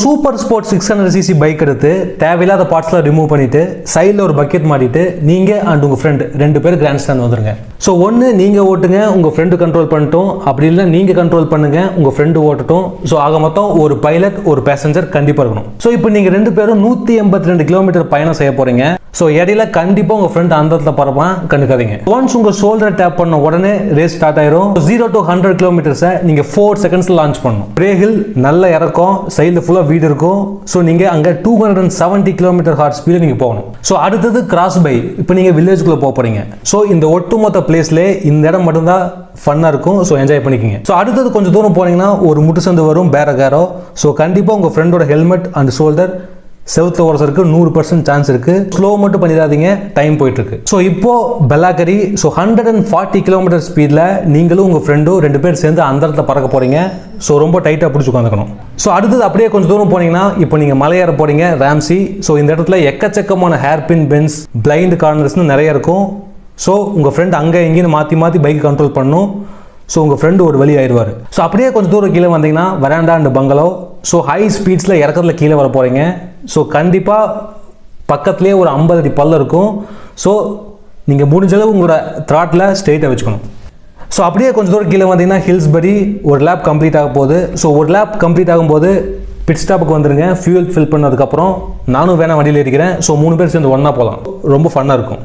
Super sport 600cc bike எடுத்து தேவையில்லாத பார்ட்ஸ்லாம் remove பண்ணிட்டு சைடில் ஒரு பக்கெட் மாட்டிட்டு நீங்க அண்ட் உங்க ஃப்ரெண்ட் 2 பேர் கிராண்ட் ஸ்டாண்ட் வந்துருங்க. ஸோ ஒன்று நீங்க ஓட்டுங்க, உங்க ஃப்ரெண்டு கண்ட்ரோல் பண்ணிட்டோம், அப்படி இல்லை நீங்க கண்ட்ரோல் பண்ணுங்க, உங்க ஃப்ரெண்டு ஓட்டட்டும். ஸோ ஆக மொத்தம் ஒரு பைலட் ஒரு பேசஞ்சர் கண்டிப்பா இருக்கணும். ஸோ இப்போ நீங்க 2 பேரும் 182 கிலோமீட்டர் பயணம் செய்ய போறீங்க. ஸோ இடையில கண்டிப்பா உங்க ஃப்ரெண்ட் அந்த இடத்துல பரப்பான், கண்டுக்காதீங்க. ஒன்ஸ் உங்க ஷோல்டர் டேப் பண்ண உடனே ரேஸ் ஸ்டார்ட் ஆயிரும். 0 to 100 கிலோமீட்டர்ஸை நீங்க 4 செகண்ட்ஸ்ல லான்ச் பண்ணணும். பிரேகில் நல்ல இறக்கம், சைடில் ஃபுல்லா வீடு இருக்கும். ஸோ நீங்க அங்க 270 km/h ஸ்பீடில் நீங்க போகணும். ஸோ அடுத்தது கிராஸ் பை. இப்போ நீங்க வில்லேஜ்குள்ள போக போறீங்க. ஸோ இந்த ஒட்டுமொத்த பிளேஸ்ல இந்த இடம் மட்டும்தான் ஃபன்னா இருக்கும். ஸோ என்ஜாய் பண்ணிக்கங்க. ஸோ அடுத்தது கொஞ்சம் தூரம் போனீங்கன்னா ஒரு முட்டு சந்து வரும், பேரகாரோ. ஸோ கண்டிப்பா உங்க ஃப்ரெண்டோட ஹெல்மெட் அண்ட் ஷோல்டர் செவுத்துல உரசருக்கு 100% சான்ஸ் இருக்கு. ஸ்லோ மட்டும் பண்ணிடாதீங்க, டைம் போயிட்டு இருக்கு. ஸோ இப்போ பெல்லாக்கரி. ஸோ 140 km ஸ்பீட்ல நீங்களும் உங்க ஃப்ரெண்டும் 2 பேர் சேர்ந்து அந்த இடத்துல பறக்க போறீங்க. ஸோ ரொம்ப டைட்டா பிடிச்சி உட்காந்துக்கணும். ஸோ அடுத்தது அப்படியே கொஞ்சம் தூரம் போனீங்கன்னா இப்போ நீங்க மலையேற போறீங்க, ராம்சி. ஸோ இந்த இடத்துல எக்கச்சக்கமான ஹேர் பின் பென்ஸ், பிளைண்ட் கார்னர்ஸ்னு நிறைய இருக்கும். ஸோ உங்க ஃப்ரெண்ட் அங்கே எங்கேயும் மாற்றி மாற்றி பைக் கண்ட்ரோல் பண்ணும். ஸோ உங்கள் ஃப்ரெண்டு ஒரு வழி ஆயிடுவார். ஸோ அப்படியே கொஞ்சம் தூரம் கீழே வந்தீங்கன்னா வராண்டா அண்ட் பங்களோ. ஸோ ஹை ஸ்பீட்ஸில் இறக்கத்தில் கீழே வர போகிறீங்க. ஸோ கண்டிப்பாக பக்கத்துலேயே ஒரு 50 அடி பள்ளம் இருக்கும். ஸோ நீங்கள் முடிஞ்சளவு உங்களோட த்ராட்டில் ஸ்ட்ரெயிட்டாக வச்சுக்கணும். ஸோ அப்படியே கொஞ்சம் தூரம் கீழே வந்தீங்கன்னா ஹில்ஸ்பரி. ஒரு லேப் கம்ப்ளீட் ஆக போகுது. ஸோ ஒரு லேப் கம்ப்ளீட் ஆகும்போது பிட் ஸ்டாப்புக்கு வந்துருங்க. ஃபியூல் ஃபில் பண்ணதுக்கப்புறம் நானும் வேணா வண்டியில் இருக்கிறேன். ஸோ 3 பேர் சேர்ந்து ஒன்றா போகலாம். ரொம்ப ஃபன்னாக இருக்கும்.